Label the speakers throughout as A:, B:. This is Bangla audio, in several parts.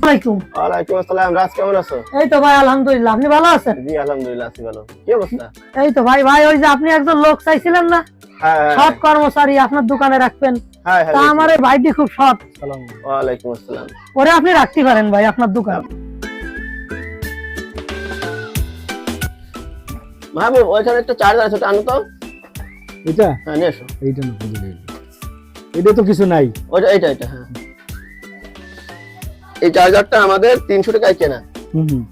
A: আলাইকুম।
B: ওয়ালাইকুম আসসালাম। রাজ কেমন আছো?
A: এই তো ভাই আলহামদুলিল্লাহ, আপনি ভালো আছেন?
B: জি আলহামদুলিল্লাহ আছি ভালো। কি অবস্থা?
A: এই তো ভাই ওই যে আপনি একজন লোক চাইছিলেন না,
B: হ্যাঁ
A: সৎ কর্মচারী আপনার দোকানে রাখবেন,
B: হ্যাঁ
A: তা আমার এই ভাইটি খুব সৎ।
B: ওয়ালাইকুম আসসালাম।
A: ওরে আপনি রাখতে পারেন ভাই আপনার দোকান।
B: মাহবুব ওইখানে একটা চার্জার আছে, ওটা আনো তো।
C: এটা
B: হ্যাঁ নিয়ে এসো।
C: এইটা না বুঝলে, এটা তো কিছু নাই।
B: ওটা এটা হ্যাঁ। এই চার্জারটা আমাদের 300 টাকায় কেনা,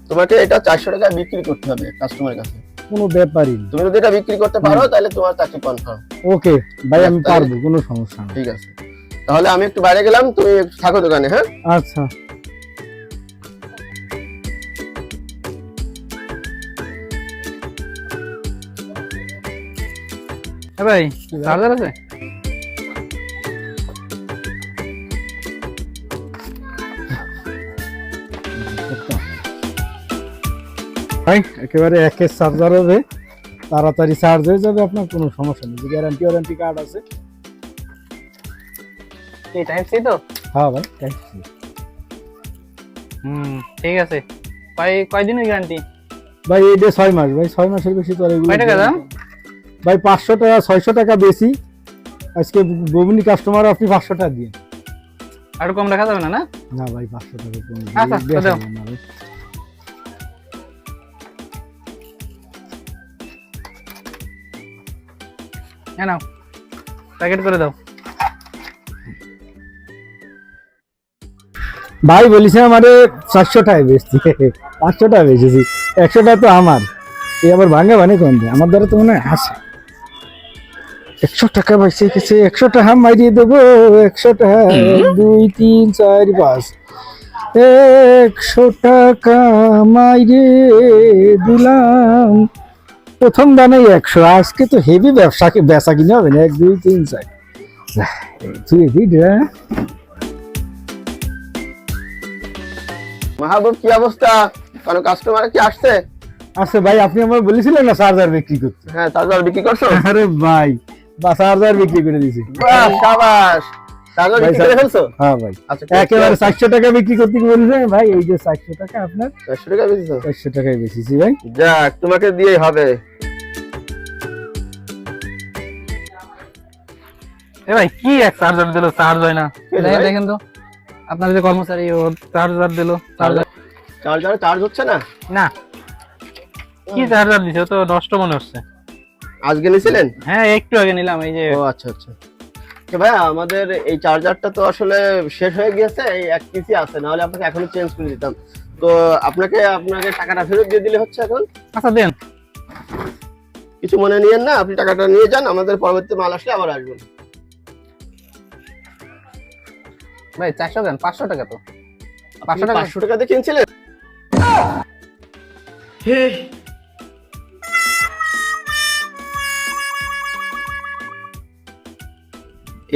B: তোমাকে এটা 400 টাকায় বিক্রি করতে হবে কাস্টমারের কাছে।
C: কোনো ব্যাপারই না।
B: তুমি যদি এটা বিক্রি করতে পারো তাহলে তোমার চাকরি কনফার্ম।
C: ওকে ভাই, আমি পারবো, কোনো সমস্যা নেই।
B: ঠিক আছে, তাহলে আমি একটু বাইরে গেলাম, তুমি থাকো দোকানে। হ্যাঁ
C: আচ্ছা।
D: ভাই চার্জার আছে?
C: ভাই একেবারে একের চার্জার হবে, তাড়াতাড়ি চার্জ হয়ে যাবে, আপনার কোনো সমস্যা নেই। গ্যারান্টি কার্ড আছে।
D: কি টাইপ সি তো?
C: হ্যাঁ ভাই Type C।
D: ঠিক আছে ভাই। কয়দিনের গ্যারান্টি?
C: ভাই এটা 6 মাস ভাই, 6 মাসের বেশি তো আর এগুলো।
D: কয় টাকা দাম?
C: ভাই 500 টাকা 600 টাকা বেশি। আজকে গোবিনী কাস্টমার, আপনি 500 টাকা দিন।
D: আর কম রাখা যাবে না? না
C: না ভাই 500 টাকা কম
D: আচ্ছা,
C: দিয়ে
D: দাও।
C: না ভাই।
D: হ্যাঁ নাও, প্যাকেট করে দাও।
C: ভাই বলিস আমারে 400 টাকায় বেচছি, 500 টাকা বেচেছি, 100 টাকা তো আমার। এই আবার ভাঙা ভাঙে কোন দেয়, আমার দ্বারা তো মনে হয় হাসে। 100 টাকা বেচে গেছে, 100 টাকা মাইরিয়ে দেবো। 100 টাকা 2 3 4 5, 100 টাকা মাইরে দিলাম। প্রথম দানে 100। আজকে তো হেভি বেচা কিনে হবে না। 1 2 3 4 তুই দিদা।
B: মাহবুব কি অবস্থা? কারণ কাস্টমার কি আসছে?
C: আচ্ছা ভাই, আপনি আমার বলেছিলেন না চার্জার বিক্রি করতে?
B: হ্যাঁ চার্জার বিক্রি করছো?
C: আরে ভাই চার্জার বিক্রি করে দিয়েছি।
B: বাহ শাবাশ, চার্জার বিক্রি করে ফেলছো?
C: হ্যাঁ ভাই,
B: আচ্ছা
C: একেবারে 400 টাকা বিক্রি করতে বলেছেন ভাই। এই যে 400 টাকা আপনার,
B: 400 টাকা বেচেছো?
C: 400 টাকায় বেচেছি ভাই।
B: যাক, তোমাকে দিয়েই হবে।
D: এ ভাই কি এক চার্জার দিলো, চার্জ হয় না।
B: কি রে ভাই?
D: দেখেন তো আপনার যে কর্মচারী, ও চার্জার দিলো,
B: চার্জার চার্জ হচ্ছে না?
D: না। কি চার্জার দিছে? ও তো নষ্ট মনে হচ্ছে।
B: আজকে নিছিলেন?
D: হ্যাঁ একটু আগে নিলাম। এই যে
B: ও আচ্ছা আচ্ছা। ভাই আমাদের এই চার্জারটা তো আসলে শেষ হয়ে গিয়েছে, এই এক পিসি আছে, নাহলে আপনাকে এখনই চেঞ্জ করে দিতাম। তো আপনাকে টাকাটা ফেরত দিয়ে দিলে হচ্ছে এখন।
D: আচ্ছা দেন।
B: কিছু মনে নিয়েন না, আপনি টাকাটা নিয়ে যান, আমাদের পরবর্তী মাল আসলে আবার আসবেন।
D: ভাই 400 দেন, 500 টাকা তো।
B: 500 টাকা 500 টাকা দিয়ে কিনছিলেন?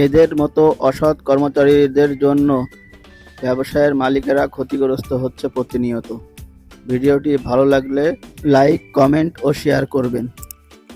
B: এদের মতো অসৎ কর্মচারীদের জন্য ব্যবসায়ের মালিকেরা ক্ষতিগ্রস্ত হচ্ছে প্রতিনিয়ত। ভিডিওটি ভালো লাগলে লাইক, কমেন্ট ও শেয়ার করবেন।